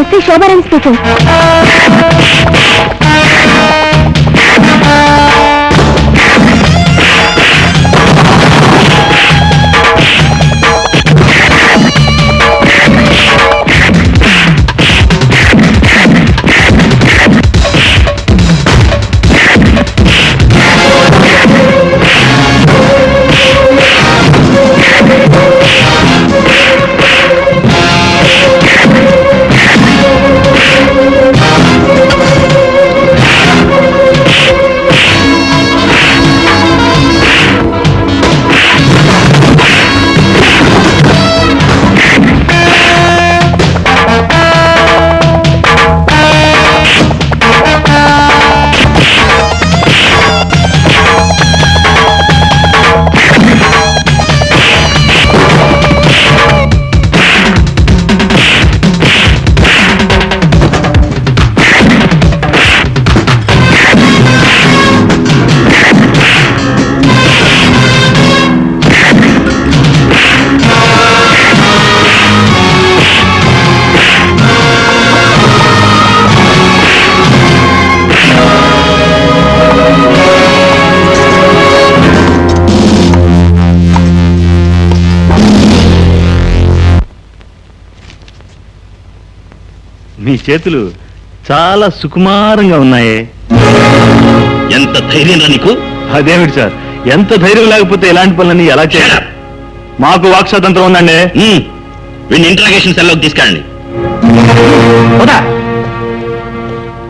SI Shobharani speaking. మీ చేతులు చాలా సుకుమారంగా ఉన్నాయే. ఎంత ధైర్యం రా నీకు? అదేమిటి సార్, ఎంత ధైర్యం లేకపోతే ఇలాంటి పనులన్నీ ఎలా చేయాలి? మాకు వాక్స్వాతంత్రం ఉందండి. వీడిని ఇంట్రాగేషన్ సెల్లోకి తీసుకెళ్ళండి.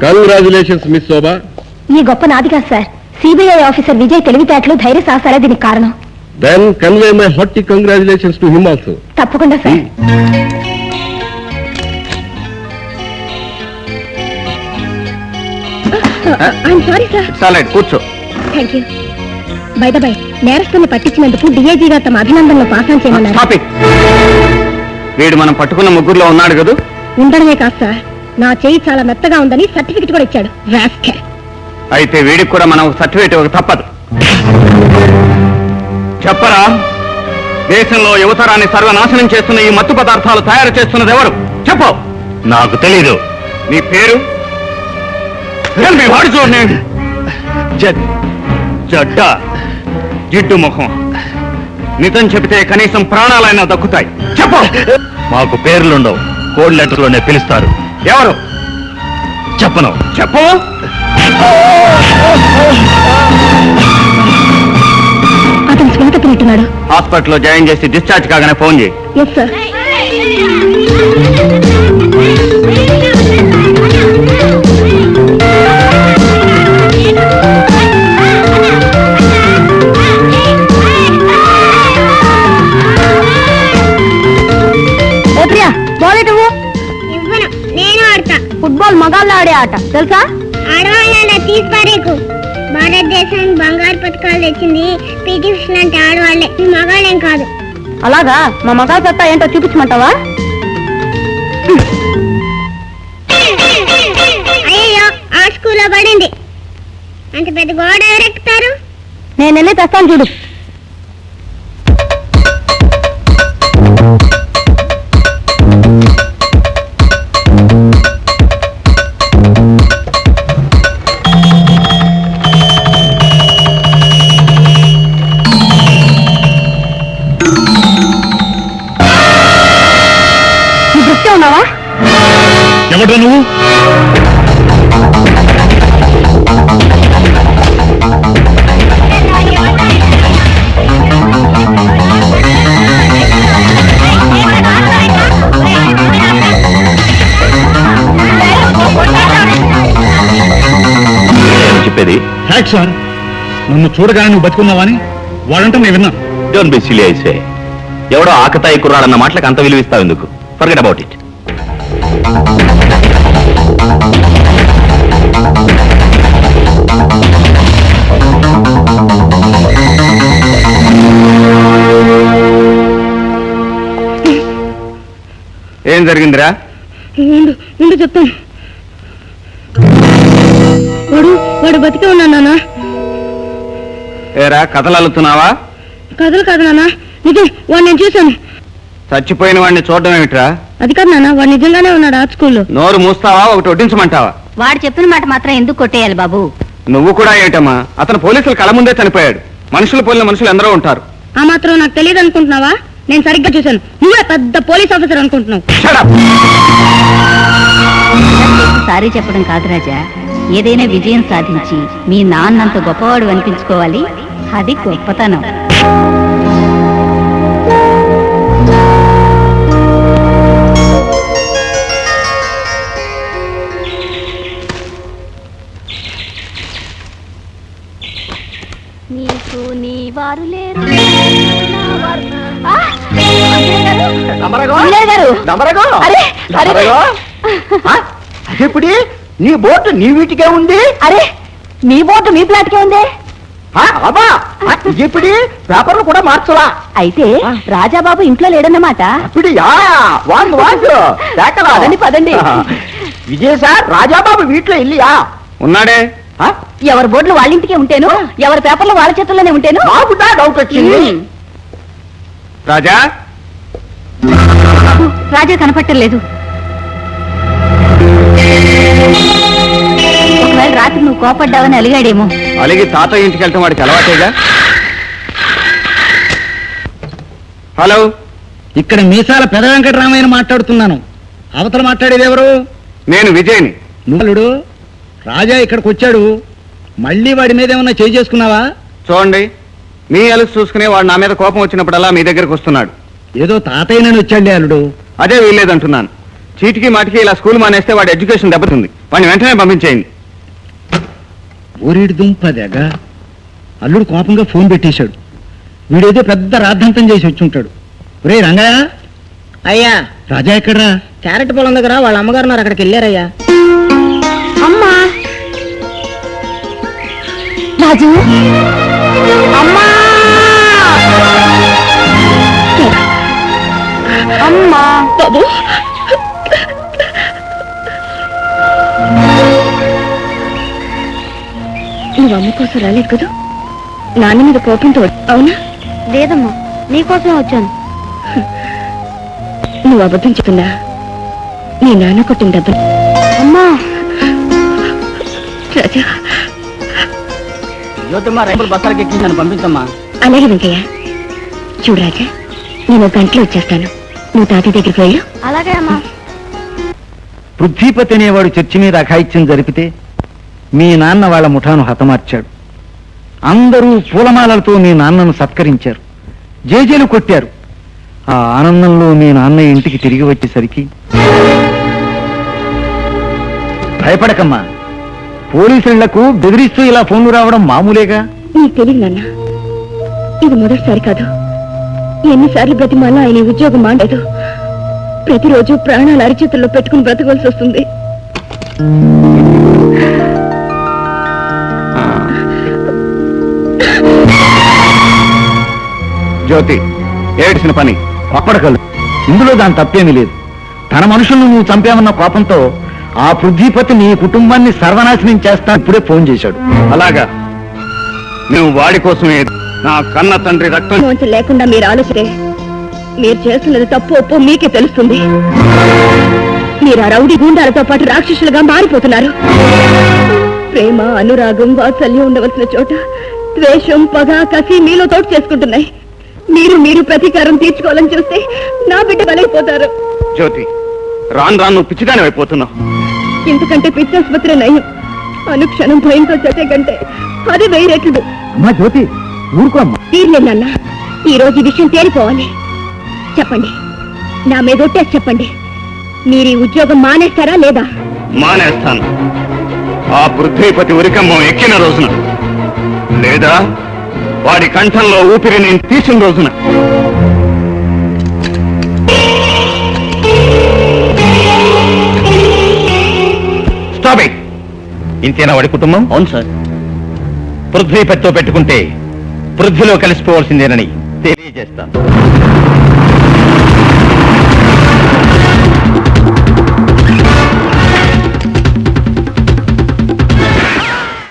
కంగ్రాచులేషన్స్ మిస్ శోభా. ఈ గొప్ప నాది కాదు సార్, సిబిఐ ఆఫీసర్ విజయ్ తెలివితేటలు ధైర్య సాహసాలే దీనికి కారణం. Then convey my hearty congratulations to him also. తప్పకుండా సార్. Sorry sir. కూర్చో. Thank you. By the by, నేరస్తుల్ని పట్టించినందుకు డిఐజీ గారు తమ అభినందనలు పాస్ ఆన్ చేయమన్నారు. వీడు మనం పట్టుకున్న ముగ్గురులో ఉన్నాడు కదా? ఉండడమే కాదు సార్, నా చేయి చాలా మెత్తగా ఉందని సర్టిఫికెట్ కూడా ఇచ్చాడు. రాస్కెల్. అయితే వీడికి కూడా మనం సర్టిఫికేట్ ఇవ్వక తప్పదు. చెప్పరా, దేశంలో యువతరాన్ని సర్వనాశనం చేస్తున్న ఈ మత్తు పదార్థాలు తయారు చేస్తున్నది ఎవరు? చెప్పు. నాకు తెలీదు. నీ పేరు? జడ్డా, జిడ్డు ముఖం. నిజం చెబితే కనీసం ప్రాణాలైనా దక్కుతాయి. చెప్పు. మాకు పేర్లుండవు, కోడ్ లెటర్లోనే పిలుస్తారు. ఎవరు? చెప్పను. చెప్పు. అతను స్వంత తింటున్నాడు. హాస్పిటల్లో జాయిన్ చేసి డిశ్చార్జ్ కాగానే ఫోన్ చేయి. Yes sir. ఫుట్బాల్ మగాళ్ళు ఆడే ఆట తెలుసా? ఆడవాళ్ళ తీసిపారేకు. భారతదేశానికి బంగారు పథకాలు తెచ్చింది పీటీ ఉష లాంటి ఆడవాళ్లే, మగాళ్ళేం కాదు. అలాగా? మా మగాళ్ళ సత్తా ఏంటో చూపించమంటావా? అయ్యో, ఆ స్కూల్లో పడింది. అంత పెద్ద గోడ ఎవరెక్కుతారు? నేను వెళ్ళి తెస్తాను చూడు. ఎవడు నువ్వు? చెప్పేది సార్, నన్ను చూడగానే నువ్వు బతుకున్నావని వాడంటే నేను విన్నా. Don't be silly I say. ఎవడో ఆకతాయి కుర్రాడన్న మాటలకు అంత విలువిస్తావు ఎందుకు? Forget about it. ఏం జరిగిందిరా? ముందు చెప్తాను. వాడు బతికే ఉన్నా నాన్న. ఏరా, కథలు అల్లుతున్నావా? కథలు కాదు నాన్న, నిజం. వాడు నేను చూశాను. చచ్చిపోయిన వాడిని చూడడం ఏమిట్రా? అది కాదు నాన్న, వాడు నిజంగానే ఉన్నాడు ఆర్ట్ స్కూల్లో. నోరు మూస్తావా ఒకటి వడ్డించమంటావా? వాడు చెప్పిన మాట మాత్రం ఎందుకు కొట్టేయాలి బాబు? నువ్వు కూడా ఏంటమ్మా? అతను పోలీసుల కళ్ళ ముందే చనిపోయాడు. మనుషులు పోలిన మనుషులు ఎందరో ఉంటారు. ఆ మాత్రం నాకు తెలియదు అనుకుంటున్నావా? నేను సరిగ్గా చూశాను. నువ్వే పెద్ద పోలీస్ ఆఫీసర్ అనుకుంటున్నావు. Shut up! సారీ చెప్పడం కాదు రాజా, ఏదైనా విజయం సాధించి మీ నాన్నంత గొప్పవాడు అనిపించుకోవాలి. అది గొప్పతనం. నీకు నీ వారు లేరు. ఇప్పుడు నీ బోటు నీ వీటికే ఉంది. అరే, మీ బోటు మీ ప్లాట్కే ఉంది. అబ్బా ఇప్పుడు పేపర్లు కూడా మార్చలా. అయితే రాజాబాబు ఇంట్లో లేడన్నమాట. ఇప్పుడు వాంగు వాంగు పదండి పదండి. విజయ్ సార్, రాజాబాబు వీటిలో ఇల్లియా? ఉన్నాడే. ఎవరి బోర్డులు వాళ్ళ ఇంటికే ఉంటేను, ఎవరి పేపర్లు వాళ్ళ చేతుల్లోనే ఉంటేను. నాకు డౌట్ వచ్చింది. రాజా, బాబు, రాజా కనపట్టలేదు. ఒకవేళ రాత్రి నువ్వు కోపడ్డావని అలిగాడేమో. అలిగి తాతయ్య ఇంటికి వెళ్తాం వాడికి అలవాటేగా. హలో, ఇక్కడ మీసాల పెద వెంకటరామయ్యని మాట్లాడుతున్నాను. అవతల మాట్లాడేది ఎవరు? నేను విజయ్ని. నువ్వుడు రాజా ఇక్కడికి వచ్చాడు. మళ్ళీ వాడి మీద ఏమన్నా చేయి చేసుకున్నావా? చూడండి, మీ అలుసు చూసుకునే వాడు నా మీద కోపం వచ్చినప్పుడల్లా మీ దగ్గరకు వస్తున్నాడు. ఏదో తాతయ్యనని వచ్చాడు అల్లుడు. అదే వీల్లేదంటున్నాను. చీటికి మాటికి ఇలా స్కూల్ మానేస్తే వాడి ఎడ్యుకేషన్ దెబ్బతుంది. వాడిని వెంటనే పంపించేయండి. ఊరిడి దుంపదెగ. అల్లుడు కోపంగా ఫోన్ పెట్టేశాడు. వీడేదో పెద్ద రాద్ధాంతం చేసి వచ్చి ఉంటాడు. రే రంగయ్య. అయ్యా, రాజా ఎక్కడ్రా? క్యారెట్ పొలం దగ్గర వాళ్ళ అమ్మగారు ఉన్నారు, అక్కడికి వెళ్ళారయ్యా. అమ్మా రాజు, అమ్మా అమ్మా. బాబు, నువ్వు అమ్మ కోసం రాలేదు కదా? నాన్న మీద కోపంతో అవునా? లేదమ్మా, నీకోసమే వచ్చాను. నువ్వు అబద్ధం చెప్తున్నా? నీ నాన్న కొట్టిన దెబ్బ. అమ్మా, రాజా, జ్యోతిమ్మ రైతులు బస్సాలకి ఎక్కి నన్ను పంపించమ్మా. అలాగే వెంకయ్య. చూడు రాజా, నేను ఒక గంటలో వచ్చేస్తాను. నువ్వు తాతయ్య దగ్గరికి వెళ్ళు. అలాగే అమ్మా. పృథ్వీపతి అనేవాడు చర్చి మీద అఘాయిత్యం జరిపితే మీ నాన్న వాళ్ళ ముఠాను హతమార్చాడు. అందరూ పూలమాలలతో మీ నాన్నను సత్కరించారు, జేజేలు కొట్టారు. ఆ ఆనందంలో మీ నాన్న ఇంటికి తిరిగి వచ్చేసరికి భయపడకమ్మా. పోలీసులకు బెదిరిస్తూ ఇలా ఫోన్లు రావడం మామూలేగా. నీకు తెలియదు నాన్న, ఇది మొదటిసారి కాదు. ఎన్నిసార్లు బ్రతిమాలా ఆయన ఈ ఉద్యోగం మాండదు. ప్రతిరోజు ప్రాణాలు అరిచేతుల్లో పెట్టుకుని బ్రతకవలసి వస్తుంది. జ్యోతి, ఏడ్చిన పని అప్పటికల్లు ఇందులో దాని తప్పేమీ లేదు. తన మనుషులను నువ్వు చంపామన్న కోపంతో ఆ పృథ్వీపతి నీ కుటుంబాన్ని సర్వనాశనం చేస్తా ఇప్పుడే ఫోన్ చేశాడు. అలాగా? నువ్వు వాడి కోసమే నా కన్న తండ్రి రక్తం. మోంచి లేకుండా మీరు ఆలోచిస్తే మీరు చేస్తున్నది తప్పు ఒప్పు మీకే తెలుస్తుంది. మీరు ఆ రౌడీ గుండాలతో పాటు రాక్షసులుగా మారిపోతున్నారు. ప్రేమ, అనురాగం, వాత్సల్యం ఉండవలసిన చోట ద్వేషం, పగ, కసి మీలో తోటు చేసుకుంటున్నాయి. మీరు ప్రతీకారం తీర్చుకోవాలని చూస్తే నా బిడ్డ బలైపోతారు. జ్యోతి, రాను రాను నువ్వు పిచ్చిగానే అయిపోతున్నావు. ఇంతకంటే పిచ్చాసుపత్రి నయం. అనుక్షణం భయంతో చచ్చే కంటే అది 1000 రెట్లు. అమ్మా జ్యోతి, ఊరుకో అమ్మా. తీర్లేనన్నా, ఈ రోజు ఈ విషయం తేలిపోవాలి. చెప్పండి, నా మీద ఒట్టేసి చెప్పండి, మీరు ఈ ఉద్యోగం మానేస్తారా లేదా? మానేస్తాను, ఆ పృథ్వీపతి ఉరికమ్మం ఎక్కిన రోజున, లేదా వాడి కంఠంలో ఊపిరి నేను తీసిన రోజున. Stop it. ఇంతేనా వాడి కుటుంబం? అవును సార్. పృథ్వీపతితో పెట్టుకుంటే పృథ్వీలో కలిసిపోవాల్సిందేనని తెలియజేస్తాను.